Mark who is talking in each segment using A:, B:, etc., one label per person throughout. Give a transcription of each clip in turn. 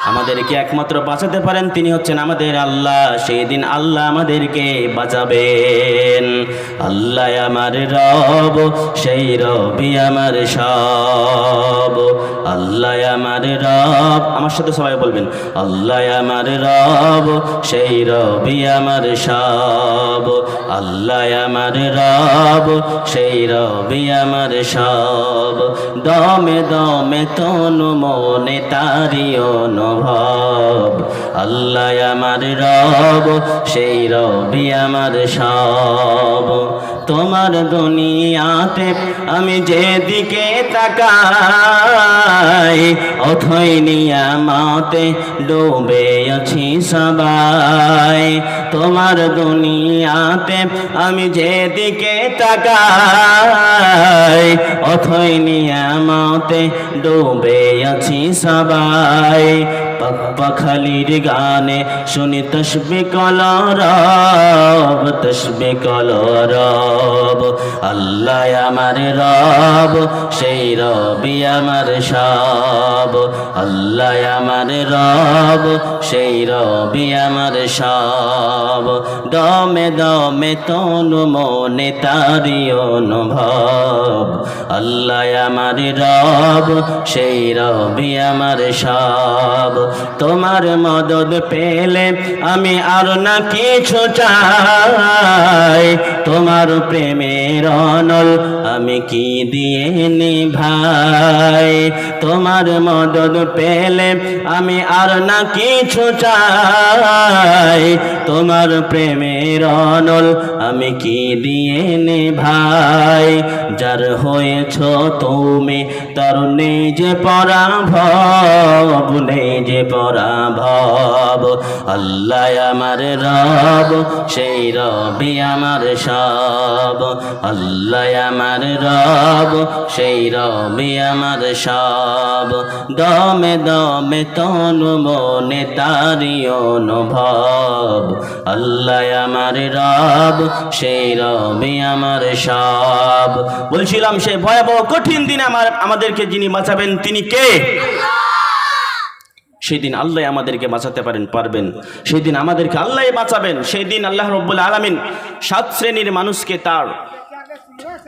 A: আমাদেরকে একমাত্র বাঁচাতে পারেন তিনি হচ্ছেন আমাদের আল্লাহ। সেই দিন আল্লাহ আমাদেরকে বাঁচাবেন। আল্লাহ আমার রব, সেই রবি আমার সব। আল্লাহ আমার রব, আমার সাথে সবাই বলবেন, আল্লাহ আমার রব, সেই রবি আমার সব। আল্লাহ আমার রব, সেই রবি আমার সব। দমে দমে তনু মনে তারি অনুভব। আল্লাহ আমার রব, সেই রবি আমার সব। তোমার দুনিয়াতে আমি যেদিকে তাকাই, অথই নিয়ামতে ডুবে আছি সবাই। তোমার দুনিয়াতে আমি যেদিকে তাকাই, অথই নিয়ামতে ডুবে আছি সবাই। পাখালির গানে শুনি তসবিহ কলরব, তসবিহ কলরব। আল্লাহ আমার রব, সেই রবি আমার সব। আল্লাহ আমার রব, সেই রবি আমার সব। দমে দমে তনু মনে তারি অনুভব। আল্লাহ আমার রব, সেই রবি আমার সব। তোমার মদদ পেলে আমি আর না কিছু চাই। তোমার প্রেমের অনল আমি কি দিয়ে নিভাই। তোমার মদদ পেলে আমি আর না কিছু চাই। তোমার প্রেমের অনল আমি কি দিয়ে নিভাই। যার হয়েছ তুমি তার নেই যে পরাভব, নেই যে পরাভব। আল্লাহ আমার রব, সেই রবি আমার সব। আল্লাহ আমার রব, সেই রবি আমার সব। দমে দমে তনু মনে তারি অনুভব। আল্লাহ আমার রব, সেই রবি আমার সব। বলছিলাম সেই ভয়াবহ কঠিন দিনে আমাদেরকে যিনি বাঁচাবেন তিনি কে? সেই দিন আল্লাহ আমাদেরকে বাঁচাতে পারবেন। সেই দিন আমাদেরকে আল্লাহ বাঁচাবেন। সেই দিন আল্লাহ রব্বুল আলামিন 7 শ্রেণীর মানুষকে তার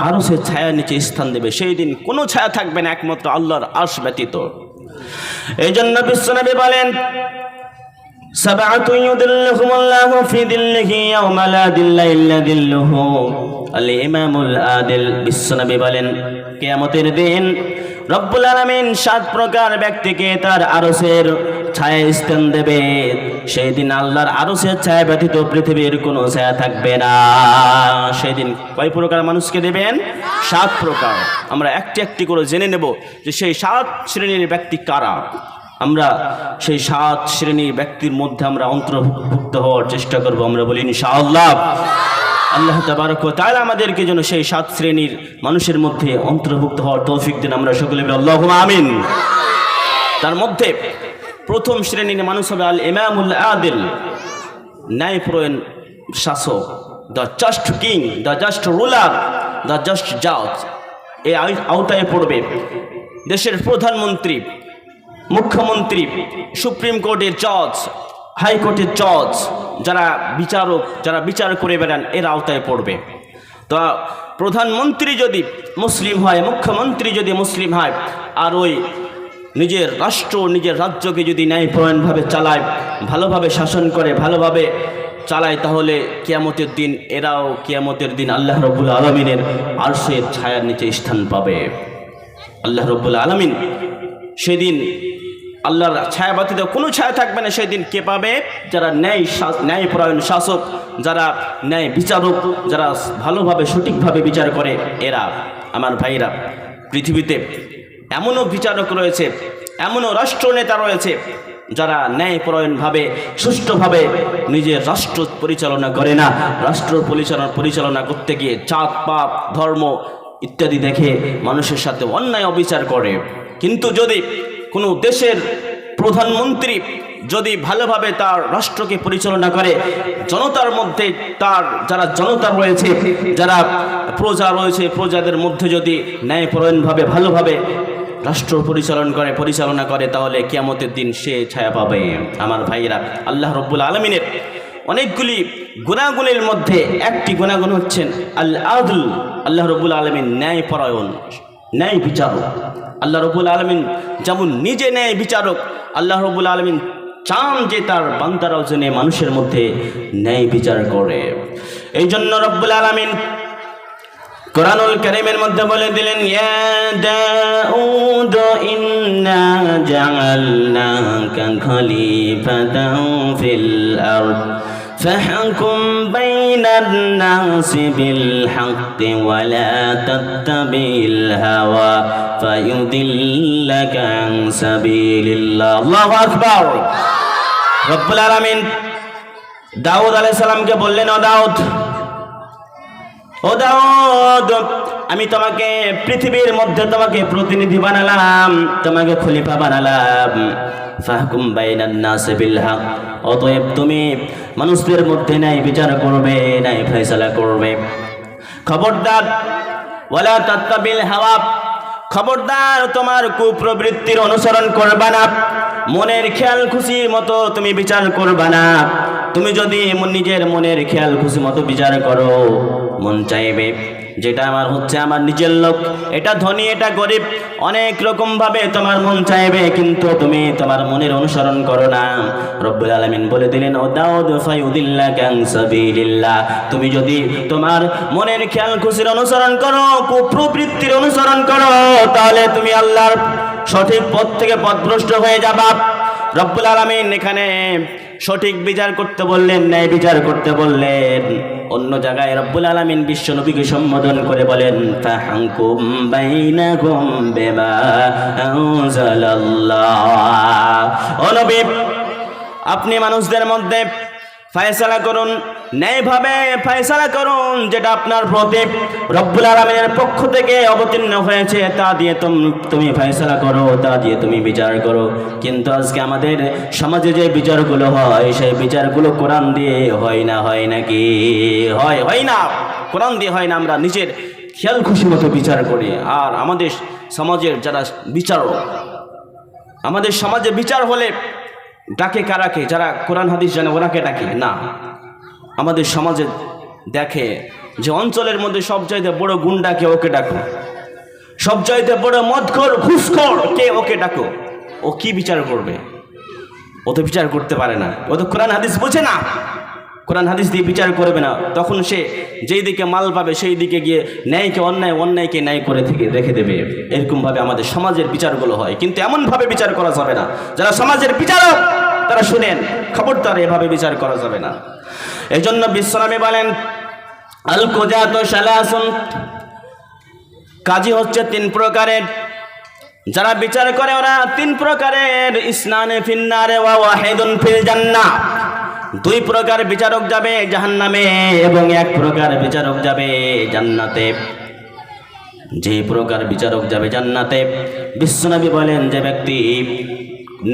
A: আরশের ছায়ার নিচে স্থান দেবে। সেই দিন কোনো ছায়া থাকবে না একমাত্র আল্লাহর আরশ ব্যতীত। এই জন্য বিশ্বনবী বলেন, সাবআতুন ইউদিল্লুহুমুল্লাহু ফি দিল্লিহি ইয়াওমা লা দিল্লা ইল্লা দিল্লুহু। আল ইমামুল আদিল। বিশ্বনবী বলেন, কিয়ামতের দিন রব্বুল আলামিন 7 প্রকার ব্যক্তিকে তার আরশের ছায়া স্থান দেবে। সেই দিন আল্লাহর আরশের ছায়া ব্যতীত পৃথিবীর কোনো ছায়া থাকবে না। সেই দিন কয় প্রকার মানুষকে দেবেন? 7 প্রকার। আমরা একটি একটি করে জেনে নেব যে সেই 7 শ্রেণীর ব্যক্তি কারা। আমরা সেই 7 শ্রেণীর ব্যক্তির মধ্যে আমরা অন্তর্ভুক্ত হওয়ার চেষ্টা করব। আমরা বলি ইনশাআল্লাহ। আল্লাহ তাবারক ওয়া তাআলা আমাদেরকে যেন সেই 7 শ্রেণীর মানুষের মধ্যে অন্তর্ভুক্ত হওয়ার তৌফিক দেন। আমরা সকলে বলি আল্লাহুম্মা আমিন। তার মধ্যে প্রথম শ্রেণীর মানুষ হবে আল ইমামুল আদিল, ন্যায়পরায়ণ শাসক। The just king, the just ruler, the just জাজ। এই আওতায় পড়বে দেশের প্রধানমন্ত্রী, মুখ্যমন্ত্রী, সুপ্রিম কোর্টের জজ, হাইকোর্টের জজ, যারা বিচারক, যারা বিচার করে বেড়ান, এর আওতায় পড়বে। তো প্রধানমন্ত্রী যদি মুসলিম হয়, মুখ্যমন্ত্রী যদি মুসলিম হয়, আর ওই নিজের রাষ্ট্র, নিজের রাজ্যকে যদি ন্যায়পরায়ণভাবে চালায়, ভালোভাবে শাসন করে, ভালোভাবে চালায়, তাহলে কিয়ামতের দিন এরাও কিয়ামতের দিন আল্লাহ রাব্বুল আলামিনের আরশের ছায়ার নিচে স্থান পাবে। আল্লাহ রাব্বুল আলামিন সেদিন আল্লাহর ছায়া ব্যতীত কোনো ছায়া থাকবে না। সেদিন কে পাবে? যারা ন্যায়পরায়ণ শাসক, যারা ন্যায় বিচারক, যারা ভালোভাবে সঠিকভাবে বিচার করে, এরা। আমার ভাইরা, পৃথিবীতে এমনও বিচারক রয়েছে, এমনও রাষ্ট্রনেতা রয়েছে যারা ন্যায়পরায়ণভাবে সুষ্ঠুভাবে নিজের রাষ্ট্র পরিচালনা করে না। রাষ্ট্র পরিচালনা করতে গিয়ে জাত পাত ধর্ম ইত্যাদি দেখে মানুষের সাথে অন্যায় অবিচার করে। কিন্তু যদি কোনো দেশের প্রধানমন্ত্রী যদি ভালোভাবে তার রাষ্ট্রকে পরিচালনা করে, জনতার মধ্যে তার যারা জনতা রয়েছে, যারা প্রজা রয়েছে, প্রজাদের মধ্যে যদি ন্যায়পরায়ণভাবে ভালোভাবে রাষ্ট্র পরিচালনা করে তাহলে কিয়ামতের দিন সে ছায়া পাবে। আমার ভাইয়েরা, আল্লাহ রাব্বুল আলামিনের অনেকগুলি গুণাগুণের মধ্যে একটি গুণাগুণ হচ্ছেন আল আদল। আল্লাহ রাব্বুল আলামিন ন্যায়পরায়ণ, ন্যায় বিচারক। আল্লাহ রাব্বুল আলামিন যেমন নিজে ন্যায় বিচারক, আল্লাহ রাব্বুল আলামিন চান যে তার বান্দারাও যেন মানুষের মধ্যে ন্যায় বিচার করে। এই জন্য রাব্বুল আলামিন কুরআনুল কারীমের মধ্যে বলে দিলেন, ইয়া দাউদ ইন্না জাআলনাকা খলিফাতান ফিল আরদ ফাহকুম বাইনান নাসি বিল হাক্কি ওয়া লা তাত্তাবিল হাওয়া ফায়ুদিল্লাকা আন সাবিলিল্লাহ। আল্লাহু আকবার। রব্বুল আলামিন দাউদ আলাইহিস সালামকে বললেন, ও দাউদ, আমি তোমাকে পৃথিবীর মধ্যে তোমাকে প্রতিনিধি বানালাম, তোমাকে খলিফা বানালাম। ফাহকুম বাইনান নাসি বিল হক, অতএব তুমি মানুষদের মধ্যে ন্যায় বিচার করবে, ন্যায় ফয়সালা করবে। খবরদার ওয়ালা তাত্তাবিল হাওয়া, খবরদার তোমার কুপ্রবৃত্তির অনুসরণ করবা না, মনের খেয়াল খুশি মতো তুমি বিচার করবা না। তুমি যদি নিজের মনের খেয়াল খুশি মতো বিচার করো, মন চাইবে যেটা আমার হচ্ছে আমার নিজের লোক, এটা ধনী এটা গরিব, অনেক রকম ভাবে তোমার মন চাইবে, কিন্তু তুমি তোমার মনের অনুসরণ করো না। রব্বুল আলামিন বলে দিলেন, ও দাউদ ফায়ুদিল্লাকা আন সাবিলিল্লাহ, তুমি যদি তোমার মনের খেয়াল খুশির অনুসরণ করো, কুপ্রবৃত্তির অনুসরণ করো, তাহলে তুমি আল্লাহর সঠিক পথ থেকে পথভ্রষ্ট হয়ে যাবা। রব্বুল আলামিন এখানে সঠিক বিচার করতে বললেন, ন্যায় বিচার করতে বললেন। অন্য জায়গায় রব্বুল আলামিন বিশ্ব নবীকে সম্বোধন করে বলেন, ফাহকুম বাইনাকুম বিমা আনজালাল্লাহ। ও নবী, আপনি মানুষদের মধ্যে ফয়সালা করুন, ন্যায়ভাবে ফয়সালা করুন, যেটা আপনার প্রতি রব্বুল আলামিনের পক্ষ থেকে অবতীর্ণ হয়েছে তা দিয়ে তুমি ফয়সালা করো, তা দিয়ে তুমি বিচার করো। কিন্তু আজকে আমাদের সমাজে যে বিচারগুলো হয়, সেই বিচারগুলো কোরআন দিয়ে হয় না, হয় নাকি? হয় না, কোরআন দিয়ে হয় না। আমরা নিজের খেয়াল খুশি মতো বিচার করি। আর আমাদের সমাজের যারা বিচারক, আমাদের সমাজে বিচার হলে ডাকে কারাকে? যারা কোরআন হাদিস জানে ওনাকে ডাকে না। আমাদের সমাজে দেখে যে অঞ্চলের মধ্যে সবচাইতে বড় গুন্ডা কে, ওকে ডাকো। সবচাইতে বড় মদখোর ঘুষখোর কে, ওকে ডাকো। ও কি বিচার করবে? ও তো বিচার করতে পারে না, ও তো কোরআন হাদিস বোঝে না। কোরআন হাদিস দিয়ে বিচার করবে না, তখন সে যেই দিকে মাল পাবে সেই দিকে গিয়ে ন্যায়কে অন্যায়, অন্যায়কে ন্যায় করে থেকে রেখে দেবে। এরকমভাবে আমাদের সমাজের বিচারগুলো হয়, কিন্তু এমনভাবে বিচার করা যাবে না। যারা সমাজের বিচারক তারা শুনেন, খবরদার এভাবে বিচার করা যাবে না। এই জন্য বিশ্বনবী বলেন, আল কুজাতু সালাসুন, কাজী হচ্ছে তিন প্রকারের। যারা বিচার করে ওরা তিন প্রকারের। ইসনানে ফিন্নারে ওয়া ওয়াহিদুন ফিল জান্নাহ, দুই প্রকার বিচারক যাবে জাহান্নামে এবং এক প্রকার বিচারক যাবে জান্নাতে। যে প্রকার বিচারক যাবে জান্নাতে, বিশ্বনবী বলেন যে ব্যক্তি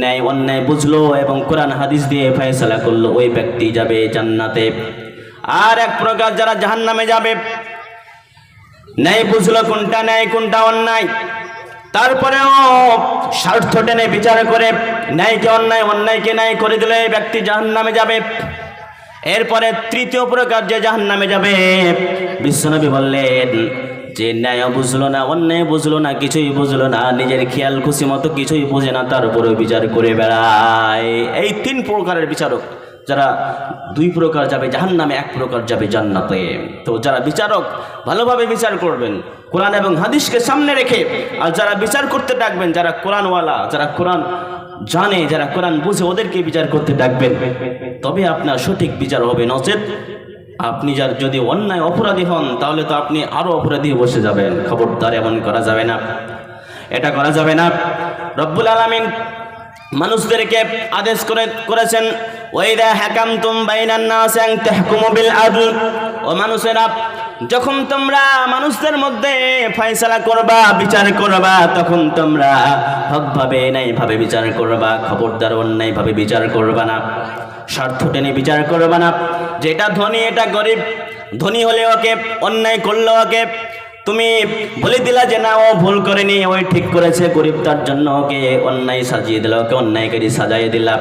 A: ন্যায় অন্যায় বুঝলো এবং কোরআন হাদিস দিয়ে ফয়সালা করলো, ওই ব্যক্তি যাবে জান্নাতে। আর এক প্রকার যারা জাহান্নামে যাবে, ন্যায় বুঝলো কোনটা ন্যায় কোনটা অন্যায়, তারপরেও স্বার্থ টেনে বিচার করে ন্যায়কে অন্যায়, অন্যায়কে ন্যায় করে দিলে এই ব্যক্তি জাহান্নামে যাবে। এরপরে তৃতীয় প্রকার যে জাহান্নামে যাবে, বিশ্বনবী বললেন যে ন্যায় বুঝলো না, অন্যায় বুঝলো না, কিছুই বুঝলো না, নিজের খেয়াল খুশি মতো কিছুই বোঝে না, তার উপরে বিচার করে বেড়ায়। এই তিন প্রকারের বিচারক, যারা দুই প্রকার যাবে জাহান্নামে, এক প্রকার যাবে জান্নাতে। তো যারা বিচারক ভালোভাবে বিচার করবেন কোরআন এবং হাদিসকে সামনে রেখে, আর যারা বিচার করতে ডাকবেন, যারা কোরআনওয়ালা, যারা কোরআন জানে, যারা কোরআন বুঝে, ওদেরকে বিচার করতে ডাকবেন, তবে আপনার সঠিক বিচার হবে। নচেত আপনি যার যদি অন্যায় অপরাধী হন, তাহলে তো আপনি আরো অপরাধী বসে যাবেন। খবরদার, এমন করা যাবে না, এটা করা যাবে না। রব্বুল আলামিন মানুষদেরকে আদেশ করেছেন, ওয়াইদা হাকামতুম বাইনান নাস আন তাহকুমু বিল আদল, ও মানুষেরা, যখন তোমরা মানুষদের মধ্যে ফয়সালা করবা, বিচার করবা, তখন তোমরা হকভাবে ন্যায়ভাবে বিচার করবা। খবরদার অন্যায়ভাবে বিচার করবা না, স্বার্থ টেনে বিচার করবা না। যেটা ধনী এটা গরিব, ধনী হলে ওকে, অন্যায় করলে ওকে, তুমি বলে দিলা যে না ও ভুল করেনি, ওই ঠিক করেছে, গরিব তার জন্য ওকে অন্যায় সাজিয়ে দিলা, ওকে অন্যায়কারী সাজাইয়ে দিলা।